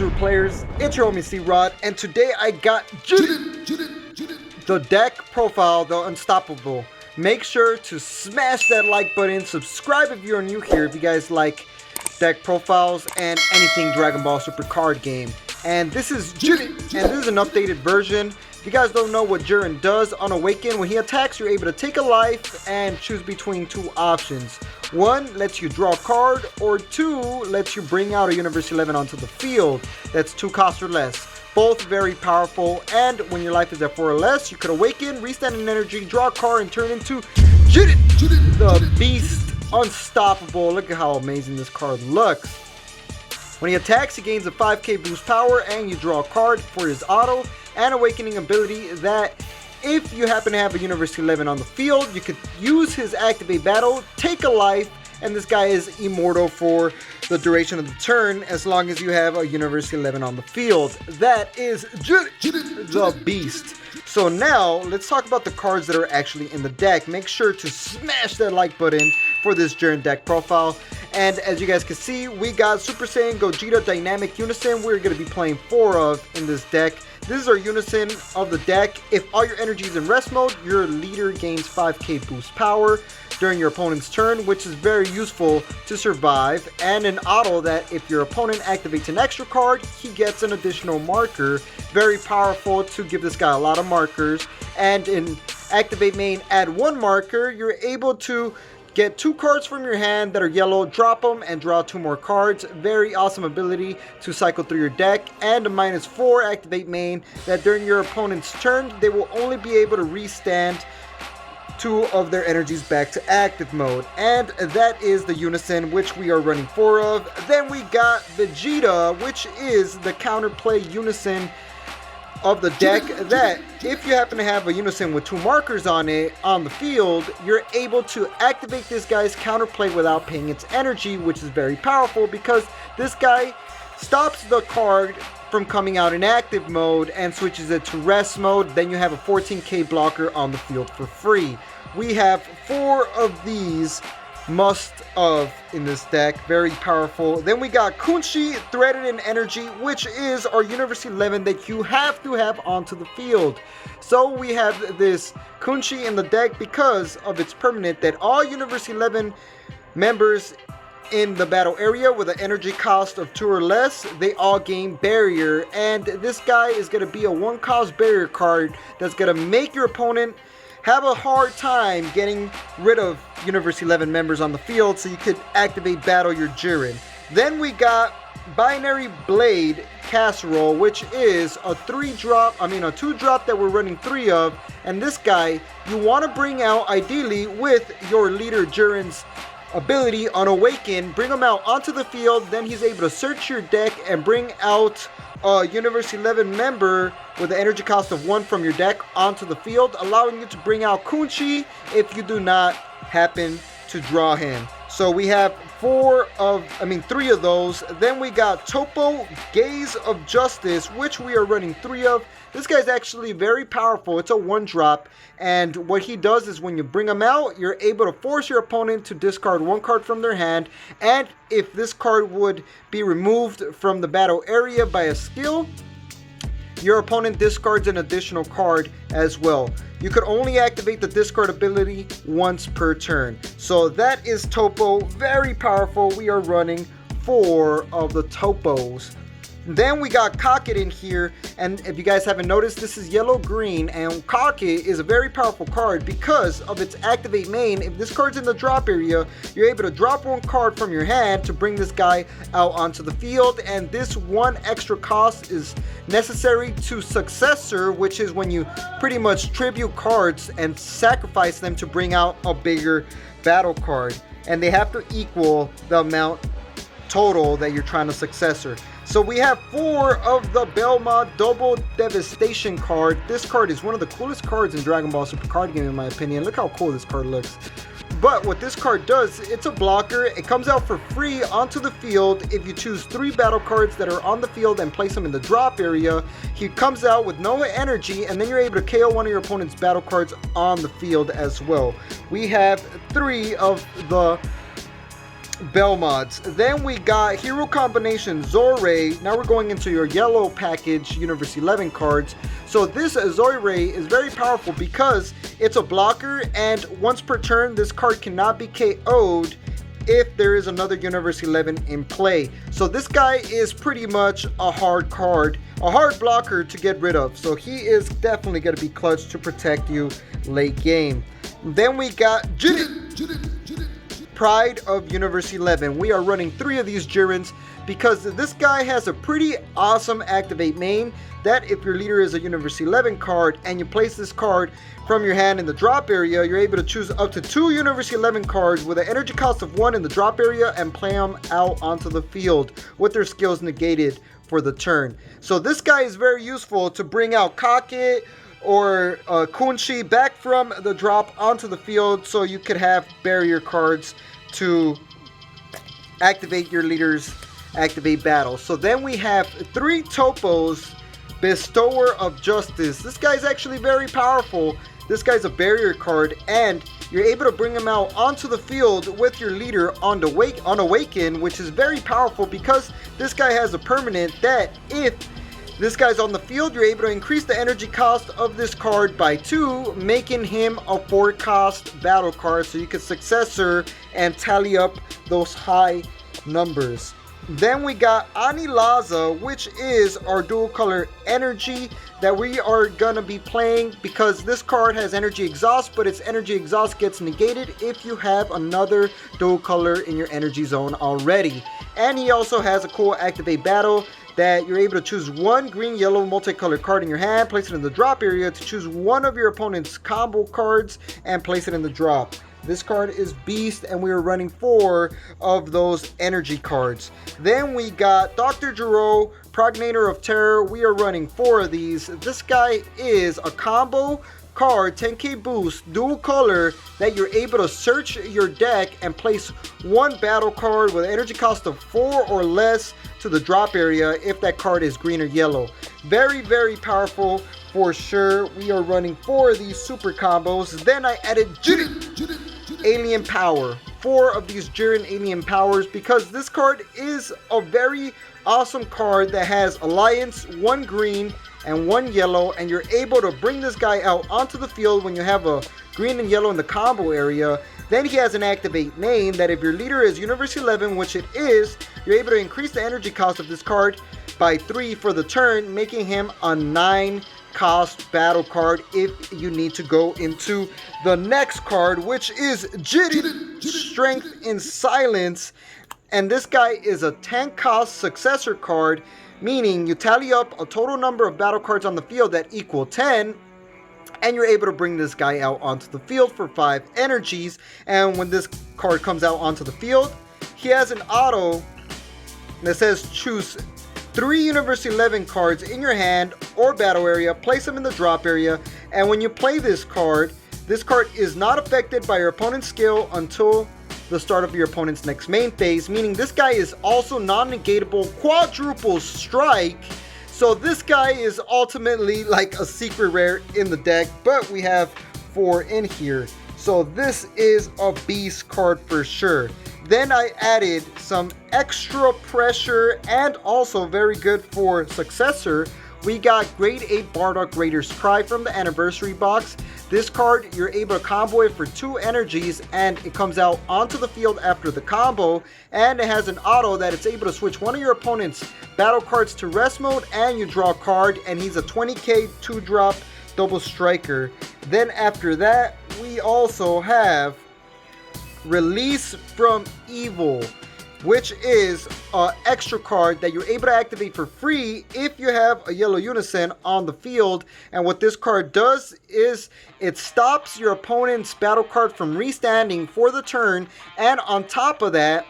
true players? It's your homie C-Rod, and today I got the deck profile, the Unstoppable. Make sure to smash that like button, subscribe if you're new here, if you guys like deck profiles and anything Dragon Ball Super card game. And this is JIREN, and this is an updated version. If you guys don't know what JIREN does, on Awaken, when he attacks, you're able to take a life and choose between two options. One lets you draw a card, or two lets you bring out a Universe 11 onto the field. That's 2 costs or less. Both very powerful, and when your life is at 4 or less, you could Awaken, restand in energy, draw a card, and turn into JIREN, the Beast Unstoppable. Look at how amazing this card looks. When he attacks, he gains a 5k boost power, and you draw a card for his auto and awakening ability that if you happen to have a Universe 11 on the field, you could use his activate battle, take a life, and this guy is immortal for the duration of the turn as long as you have a Universe 11 on the field. That is JIREN, the Beast. So now, let's talk about the cards that are actually in the deck. Make sure to smash that like button for this JIREN deck profile. And as you guys can see, we got Super Saiyan Gogeta Dynamic Unison we're going to be playing 4 of in this deck. This is our Unison of the deck. If all your energy is in rest mode, your leader gains 5k boost power during your opponent's turn, which is very useful to survive, and an auto that if your opponent activates an extra card, he gets an additional marker. Very powerful to give this guy a lot of markers. And in activate main, add 1 marker, you're able to get 2 cards from your hand that are yellow, drop them, and draw 2 more cards. Very awesome ability to cycle through your deck. And a -4 activate main that during your opponent's turn, they will only be able to restand 2 of their energies back to active mode. And that is the Unison, which we are running 4 of. Then we got Vegeta, which is the counterplay Unison of the deck, that if you happen to have a Unison with 2 markers on it on the field, you're able to activate this guy's counterplay without paying its energy, which is very powerful because this guy stops the card from coming out in active mode and switches it to rest mode. Then you have a 14k blocker on the field for free. We have 4 of these must of in this deck, very powerful. Then we got Kunchi Threaded in Energy, which is our Universe 11 that you have to have onto the field. So we have this Kunchi in the deck because of its permanent that all Universe 11 members in the battle area with an energy cost of 2 or less, they all gain barrier. And this guy is going to be a 1-cost barrier card that's going to make your opponent have a hard time getting rid of Universe 11 members on the field, so you could activate battle your JIREN. Then we got Binary Blade Casserole, which is a 2-drop that we're running 3 of. And this guy, you want to bring out ideally with your leader JIREN's ability on Awaken, bring him out onto the field, then he's able to search your deck and bring out a Universe 11 member with an energy cost of 1 from your deck onto the field, allowing you to bring out Kunchi if you do not happen to draw him. So we have 3 of those. Then we got Topo Gaze of Justice, which we are running 3 of. This guy's actually very powerful. It's a 1-drop, and what he does is when you bring him out, you're able to force your opponent to discard 1 card from their hand, and if this card would be removed from the battle area by a skill, your opponent discards an additional card as well. You could only activate the discard ability once per turn. So that is Topo, very powerful. We are running 4 of the Topos. Then we got Cocket in here, and if you guys haven't noticed, this is yellow-green, and Cocket is a very powerful card because of its activate main. If this card's in the drop area, you're able to drop 1 card from your hand to bring this guy out onto the field, and this 1 extra cost is necessary to Successor, which is when you pretty much tribute cards and sacrifice them to bring out a bigger battle card, and they have to equal the amount total that you're trying to Successor. So we have 4 of the Belma Double Devastation card. This card is one of the coolest cards in Dragon Ball Super card game in my opinion. Look how cool this card looks. But what this card does, it's a blocker. It comes out for free onto the field. If you choose 3 battle cards that are on the field and place them in the drop area, he comes out with no energy, and then you're able to KO one of your opponent's battle cards on the field as well. We have 3 of the Bell mods. Then we got Hero Combination Zoray. Now we're going into your yellow package Universe 11 cards. So this Zoray is very powerful because it's a blocker, and once per turn this card cannot be KO'd if there is another Universe 11 in play. So this guy is pretty much a hard card, a hard blocker to get rid of. So he is definitely going to be clutch to protect you late game. Then we got JIREN, Pride of Universe 11. We are running 3 of these JIRENs because this guy has a pretty awesome activate main that if your leader is a Universe 11 card and you place this card from your hand in the drop area, you're able to choose up to 2 Universe 11 cards with an energy cost of 1 in the drop area and play them out onto the field with their skills negated for the turn. So this guy is very useful to bring out Kake or Kunshi back from the drop onto the field, so you could have barrier cards to activate your leader's activate battle. So then we have 3 Topos, Bestower of Justice. This guy's actually very powerful. This guy's a barrier card, and you're able to bring him out onto the field with your leader on Awaken, which is very powerful because this guy has a permanent that if this guy's on the field, you're able to increase the energy cost of this card by 2, making him a 4 cost battle card, so you can Successor and tally up those high numbers. Then we got Anilaza, which is our dual color energy that we are gonna be playing because this card has energy exhaust, but its energy exhaust gets negated if you have another dual color in your energy zone already. And he also has a cool activate battle that you're able to choose 1 green yellow multicolored card in your hand, place it in the drop area to choose 1 of your opponent's combo cards and place it in the drop. This card is beast, and we are running 4 of those energy cards. Then we got Dr. Gero, Prognator of Terror. We are running 4 of these. This guy is a combo card, 10k boost, dual color, that you're able to search your deck and place 1 battle card with an energy cost of 4 or less to the drop area if that card is green or yellow. Very, very powerful for sure. We are running 4 of these super combos. Then I added JIREN, Alien Power. 4 of these JIREN Alien Powers because this card is a very awesome card that has Alliance, 1 green and 1 yellow, and you're able to bring this guy out onto the field when you have a green and yellow in the combo area. Then he has an activate main that if your leader is Universe 11, which it is, you're able to increase the energy cost of this card by 3 for the turn, making him a 9 cost battle card if you need to go into the next card, which is JIREN, Strength in Silence. And this guy is a 10 cost Successor card, meaning you tally up a total number of battle cards on the field that equal 10, and you're able to bring this guy out onto the field for 5 energies. And when this card comes out onto the field, he has an auto that says choose 3 Universe 11 cards in your hand or battle area, place them in the drop area, and when you play this card is not affected by your opponent's skill until the start of your opponent's next main phase, meaning this guy is also non-negatable quadruple strike. So this guy is ultimately like a secret rare in the deck, but we have 4 in here. So this is a beast card for sure. Then I added some extra pressure and also very good for Successor. We got Grade 8 Bardock Raider's Cry from the Anniversary box. This card, you're able to combo it for 2 energies and it comes out onto the field after the combo. And it has an auto that it's able to switch one of your opponent's battle cards to rest mode and you draw a card, and he's a 20k 2-drop double striker. Then after that, we also have Release from Evil, which is an extra card that you're able to activate for free if you have a yellow Unison on the field. And what this card does is it stops your opponent's battle card from restanding for the turn, and on top of that,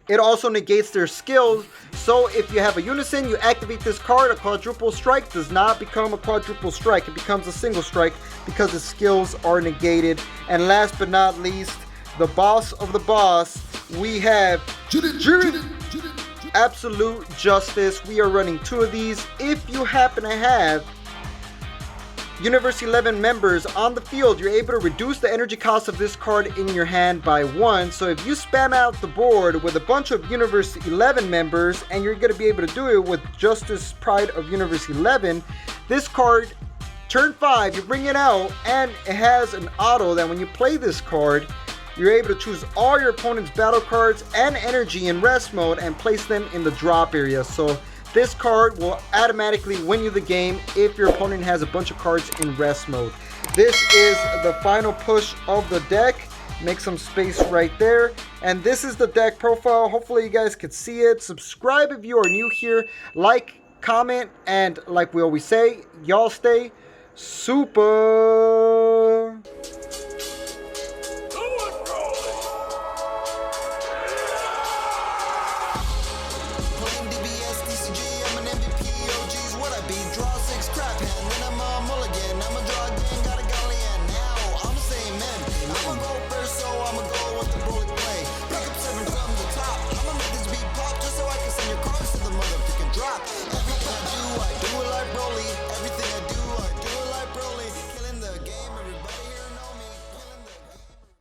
it also negates their skills. So if you have a Unison, you activate this card, a quadruple strike does not become a quadruple strike. It becomes a single strike because the skills are negated. And last but not least, the boss of the boss, we have JIREN, Absolute Justice. We are running 2 of these. If you happen to have Universe 11 members on the field, you're able to reduce the energy cost of this card in your hand by 1. So if you spam out the board with a bunch of Universe 11 members, and you're going to be able to do it with Justice Pride of Universe 11, this card, turn 5, you bring it out, and it has an auto that when you play this card, you're able to choose all your opponent's battle cards and energy in rest mode and place them in the drop area. So this card will automatically win you the game if your opponent has a bunch of cards in rest mode. This is the final push of the deck. Make some space right there. And this is the deck profile. Hopefully you guys could see it. Subscribe if you are new here. Like, comment, and like we always say, y'all stay super.